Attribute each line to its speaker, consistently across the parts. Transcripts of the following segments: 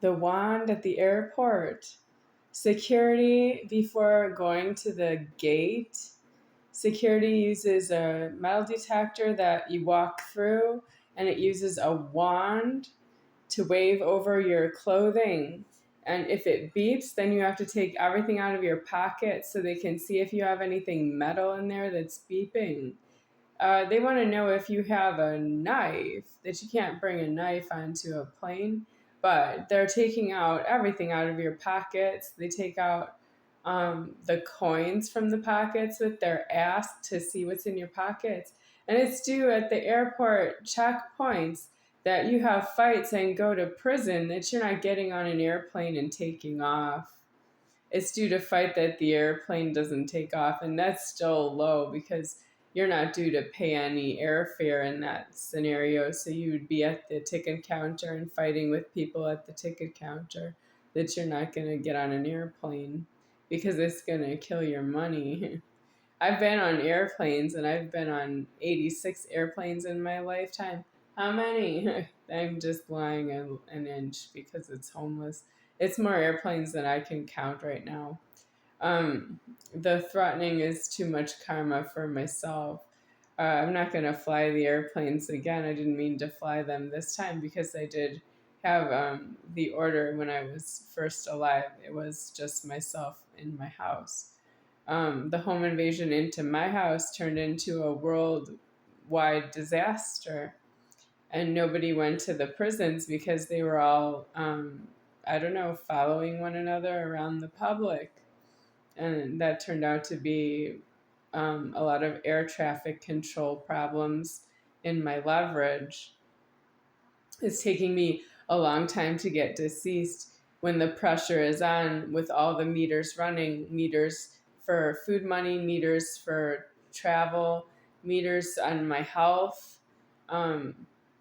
Speaker 1: The wand at the airport. Security before going to the gate. Security uses a metal detector that you walk through, and it uses a wand to wave over your clothing. And if it beeps, then you have to take everything out of your pocket so they can see if you have anything metal in there that's beeping. They want to know if you have a knife, that you can't bring a knife onto a plane, but they're taking out everything out of your pockets. They take out the coins from the pockets that they're asked to see what's in your pockets. And it's due at the airport checkpoints that you have fights and go to prison that you're not getting on an airplane and taking off. It's due to fight that the airplane doesn't take off, and that's still low because you're not due to pay any airfare in that scenario. So you would be at the ticket counter and fighting with people at the ticket counter that you're not going to get on an airplane because it's going to kill your money. I've been on airplanes, and I've been on 86 airplanes in my lifetime. How many? I'm just lying an inch because it's homeless. It's more airplanes than I can count right now. The threatening is too much karma for myself. I'm not going to fly the airplanes again. I didn't mean to fly them this time because I did have the order when I was first alive. It was just myself in my house. The home invasion into my house turned into a worldwide disaster, and nobody went to the prisons because they were all, following one another around the public. And that turned out to be a lot of air traffic control problems in my leverage. It's taking me a long time to get deceased when the pressure is on with all the meters running, meters for food money, meters for travel, meters on my health.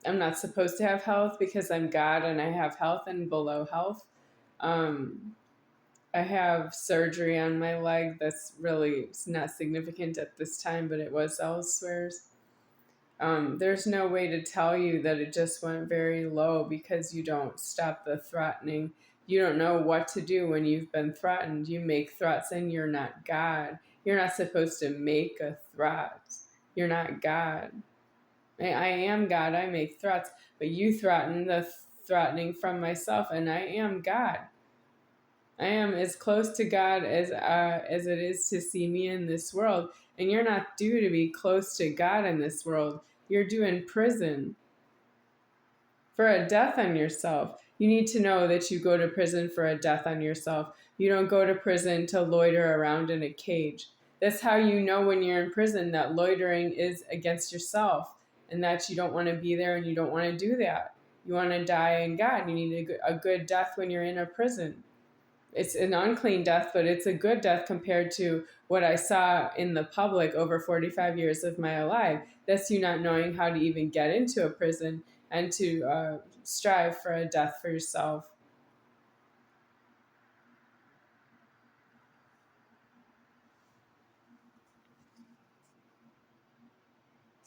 Speaker 1: I'm not supposed to have health because I'm God and I have health and below health. I have surgery on my leg that's really not significant at this time, but it was elsewhere. There's no way to tell you that it just went very low because you don't stop the threatening. You don't know what to do when you've been threatened. You make threats and you're not God. You're not supposed to make a threat. You're not God. I am God. I make threats, but you threaten the threatening from myself, and I am God. I am as close to God as it is to see me in this world. And you're not due to be close to God in this world. You're due in prison for a death on yourself. You need to know that you go to prison for a death on yourself. You don't go to prison to loiter around in a cage. That's how you know when you're in prison that loitering is against yourself and that you don't want to be there and you don't want to do that. You want to die in God. You need a good death when you're in a prison. It's an unclean death, but it's a good death compared to what I saw in the public over 45 years of my life. That's you not knowing how to even get into a prison and to strive for a death for yourself.